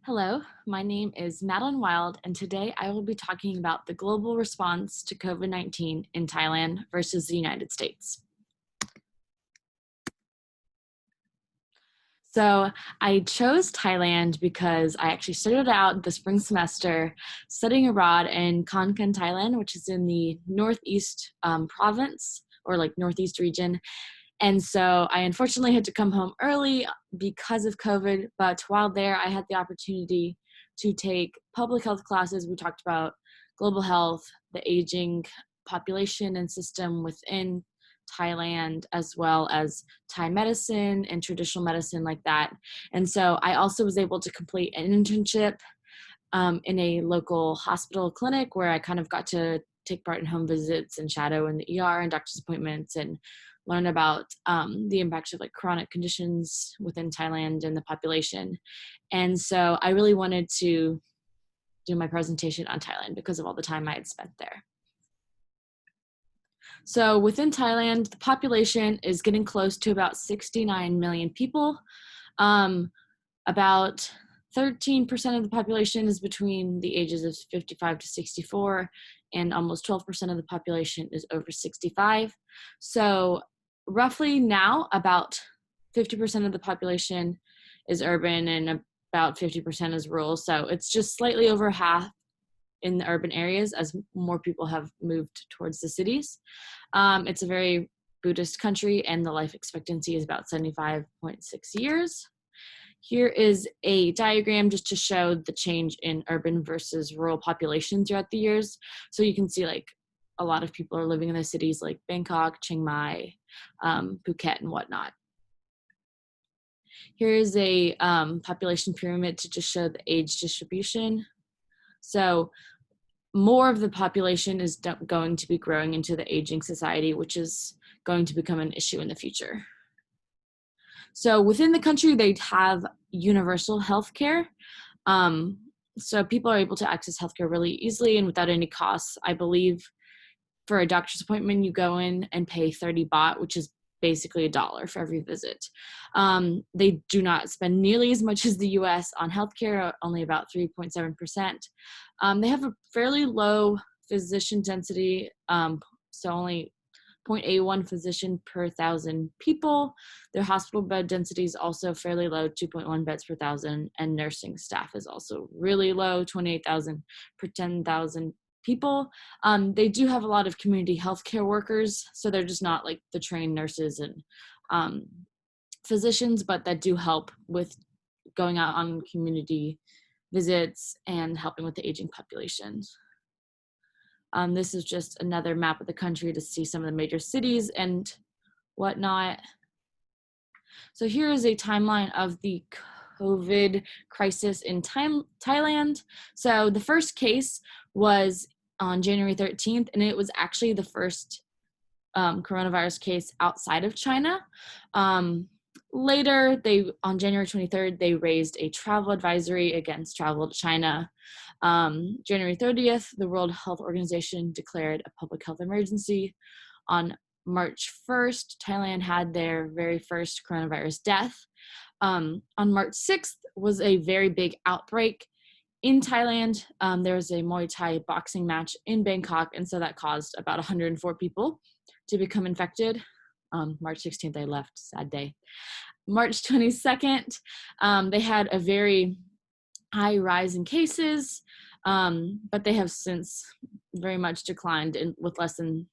Hello, my name is Madeline Wild, and today I will be talking about the global response to COVID-19 in Thailand versus the United States. So I chose Thailand because I actually started out the spring semester studying abroad in Khon Kaen, Thailand, which is in the northeast province or like northeast region. And so I unfortunately had to come home early because of COVID, but while there, I had the opportunity to take public health classes. We talked about global health, the aging population and system within Thailand, as well as Thai medicine and traditional medicine like that. And so I also was able to complete an internship in a local hospital clinic where I kind of got to take part in home visits and shadow in the ER and doctor's appointments and learn about the impacts of like chronic conditions within Thailand and the population. And so I really wanted to do my presentation on Thailand because of all the time I had spent there. So within Thailand, the population is getting close to about 69 million people. About 13% of the population is between the ages of 55 to 64, and almost 12% of the population is over 65. So roughly now, about 50% of the population is urban and about 50% is rural. So it's just slightly over half in the urban areas as more people have moved towards the cities. It's a very Buddhist country, and the life expectancy is about 75.6 years. Here is a diagram just to show the change in urban versus rural population throughout the years. So you can see like a lot of people are living in the cities like Bangkok, Chiang Mai, Phuket, and whatnot. Here is a population pyramid to just show the age distribution. So more of the population is going to be growing into the aging society, which is going to become an issue in the future. So within the country, they have universal health care. So people are able to access healthcare really easily and without any costs. I believe for a doctor's appointment, you go in and pay 30 baht, which is basically $1 for every visit. They do not spend nearly as much as the US on healthcare, only about 3.7%. They have a fairly low physician density, so only 0.81 physician per 1,000 people. Their hospital bed density is also fairly low, 2.1 beds per 1,000, and nursing staff is also really low, 28,000 per 10,000 people. They do have a lot of community healthcare workers, so they're just not like the trained nurses and physicians, but that do help with going out on community visits and helping with the aging population. This is just another map of the country to see some of the major cities and whatnot. So here is a timeline of the COVID crisis in Thailand. So the first case was on January 13th, and it was actually the first coronavirus case outside of China. Later, on January 23rd, they raised a travel advisory against travel to China. January 30th, the World Health Organization declared a public health emergency. On March 1st, Thailand had their very first coronavirus death. On March 6th was a very big outbreak in Thailand. There was a Muay Thai boxing match in Bangkok, and so that caused about 104 people to become infected. March 16th, I left, sad day. March 22nd, they had a very high rise in cases, but they have since very much declined with less than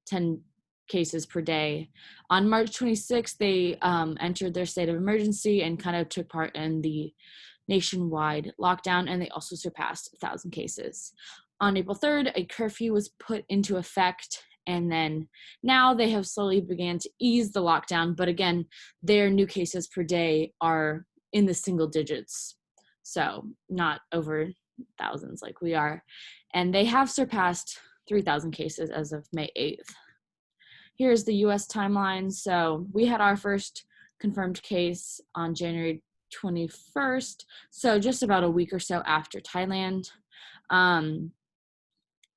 10 cases per day. On March 26th, they entered their state of emergency and kind of took part in the nationwide lockdown, and they also surpassed 1,000 cases. On April 3rd, a curfew was put into effect, and then now they have slowly began to ease the lockdown, but again, their new cases per day are in the single digits, so not over thousands like we are. And they have surpassed 3,000 cases as of May 8th. Here's the US timeline. So we had our first confirmed case on January 21st, so just about a week or so after Thailand.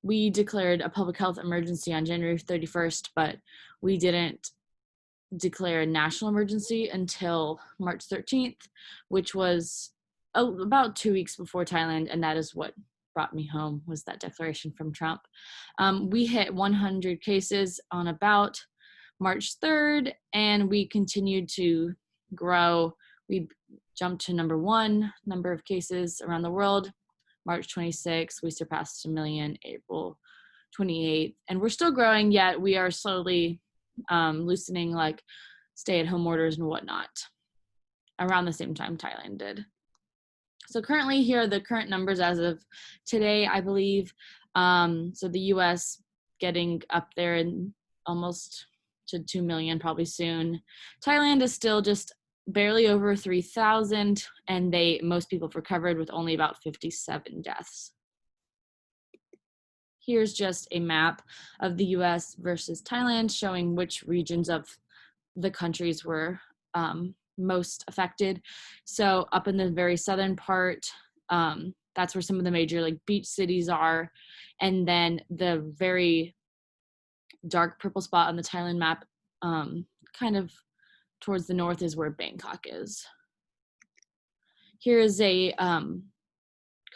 We declared a public health emergency on January 31st, but we didn't declare a national emergency until March 13th, which was about 2 weeks before Thailand, and that is what brought me home, was that declaration from Trump. We hit 100 cases on about March 3rd, and we continued to grow. We jumped to number 1 number of cases around the world. March 26th, we surpassed 1 million, April 28th, and we're still growing, yet we are slowly loosening like stay-at-home orders and whatnot around the same time Thailand did. So currently, here are the current numbers as of today, I believe. So the US getting up there and almost to 2 million probably soon. Thailand is still just barely over 3,000, and most people have recovered with only about 57 deaths. Here's just a map of the US versus Thailand, showing which regions of the countries were most affected. So up in the very southern part, that's where some of the major like beach cities are. And then the very dark purple spot on the Thailand map, kind of towards the north, is where Bangkok is. Here is a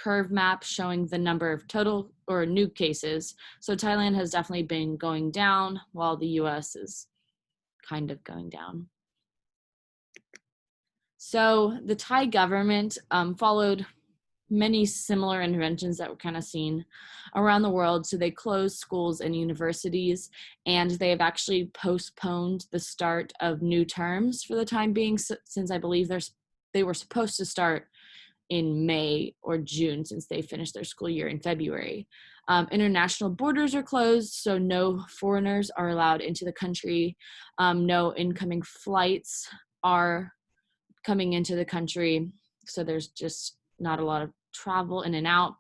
curve map showing the number of total or new cases. So Thailand has definitely been going down while the US is kind of going down. So the Thai government followed many similar interventions that were kind of seen around the world. So they closed schools and universities, and they have actually postponed the start of new terms for the time being, since I believe they were supposed to start in May or June, since they finished their school year in February. International borders are closed, so no foreigners are allowed into the country. No incoming flights are coming into the country, so there's just not a lot of travel in and out.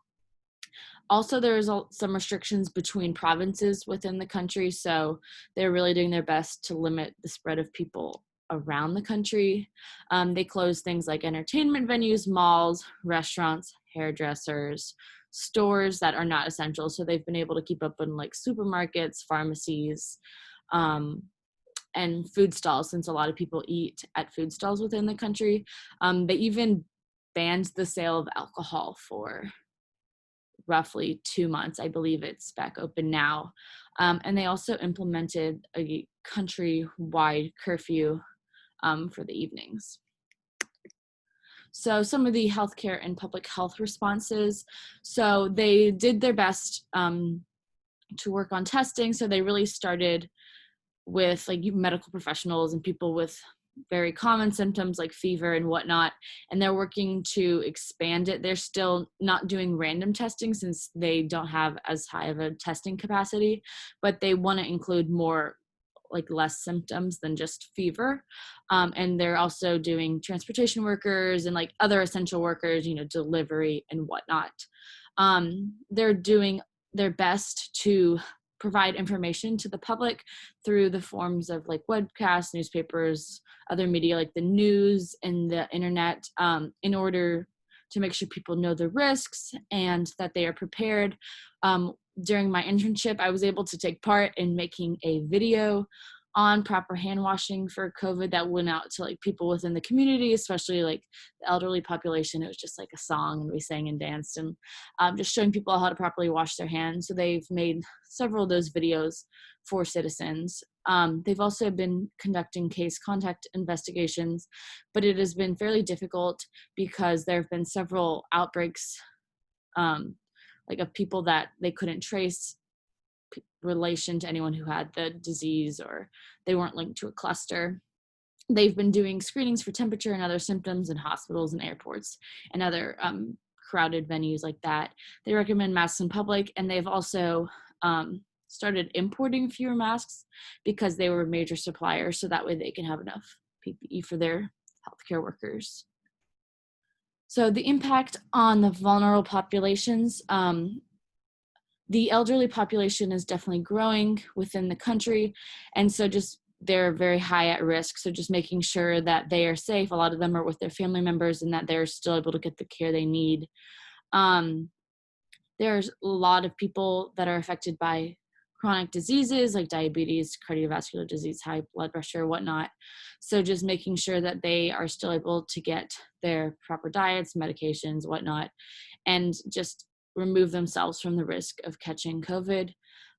Also, there's some restrictions between provinces within the country, so they're really doing their best to limit the spread of people around the country. They closed things like entertainment venues, malls, restaurants, hairdressers, stores that are not essential, so they've been able to keep up in like supermarkets, pharmacies, and food stalls, since a lot of people eat at food stalls within the country. They even banned the sale of alcohol for roughly 2 months. I believe it's back open now. And they also implemented a country-wide curfew for the evenings. So some of the healthcare and public health responses. So they did their best to work on testing. So they really started with like medical professionals and people with very common symptoms like fever and whatnot, and they're working to expand it. They're still not doing random testing since they don't have as high of a testing capacity, but they want to include more like less symptoms than just fever. And they're also doing transportation workers and like other essential workers, delivery and whatnot. They're doing their best to provide information to the public through the forms of like webcasts, newspapers, other media like the news and the internet, in order to make sure people know the risks and that they are prepared. During my internship, I was able to take part in making a video on proper hand washing for COVID that went out to like people within the community, especially like the elderly population. It was just like a song, and we sang and danced, and just showing people how to properly wash their hands. So they've made several of those videos for citizens. They've also been conducting case contact investigations, but it has been fairly difficult because there have been several outbreaks like of people that they couldn't trace relation to anyone who had the disease, or they weren't linked to a cluster. They've been doing screenings for temperature and other symptoms in hospitals and airports and other crowded venues like that. They recommend masks in public, and they've also started importing fewer masks because they were major suppliers, so that way they can have enough PPE for their healthcare workers. So the impact on the vulnerable populations, the elderly population is definitely growing within the country, and so just they're very high at risk. So just making sure that they are safe. A lot of them are with their family members and that they're still able to get the care they need. There's a lot of people that are affected by chronic diseases like diabetes, cardiovascular disease, high blood pressure, whatnot. So just making sure that they are still able to get their proper diets, medications, whatnot, and just remove themselves from the risk of catching COVID.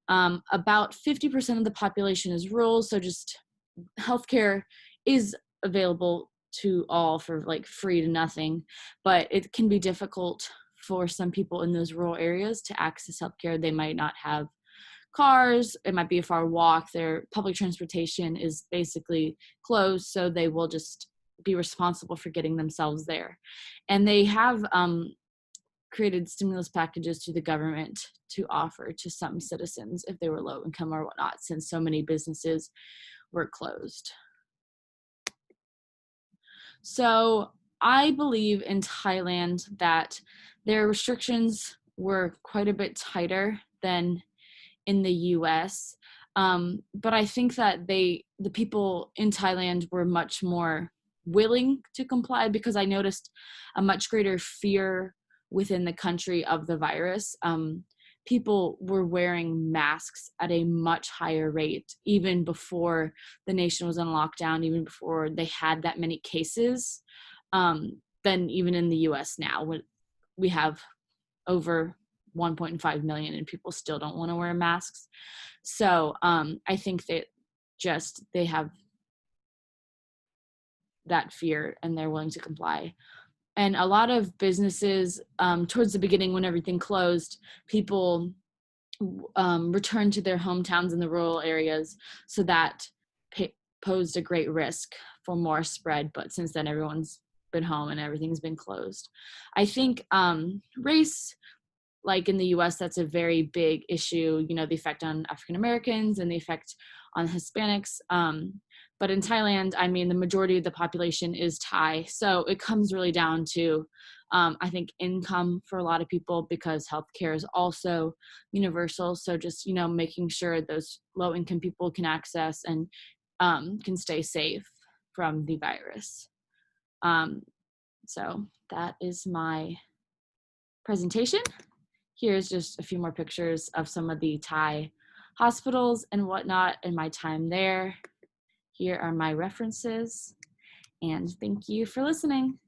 About 50% of the population is rural, so just healthcare is available to all for like free to nothing, but it can be difficult for some people in those rural areas to access healthcare. They might not have cars, it might be a far walk, their public transportation is basically closed, so they will just be responsible for getting themselves there. And they have created stimulus packages to the government to offer to some citizens if they were low income or whatnot, since so many businesses were closed. So I believe in Thailand that their restrictions were quite a bit tighter than in the US. But I think that the people in Thailand were much more willing to comply, because I noticed a much greater fear within the country of the virus. People were wearing masks at a much higher rate, even before the nation was on lockdown, even before they had that many cases, than even in the US now, when we have over 1.5 million and people still don't want to wear masks. So I think that just they have that fear and they're willing to comply. And a lot of businesses, towards the beginning when everything closed, people returned to their hometowns in the rural areas, so that posed a great risk for more spread. But since then, everyone's been home and everything's been closed. I think race, like in the US, that's a very big issue, you know, the effect on African Americans and the effect on Hispanics. But in Thailand, I mean, the majority of the population is Thai. So it comes really down to, I think, income for a lot of people, because healthcare is also universal. So just, you know, making sure those low income people can access and can stay safe from the virus. So that is my presentation. Here's just a few more pictures of some of the Thai hospitals and whatnot and my time there. Here are my references, and thank you for listening.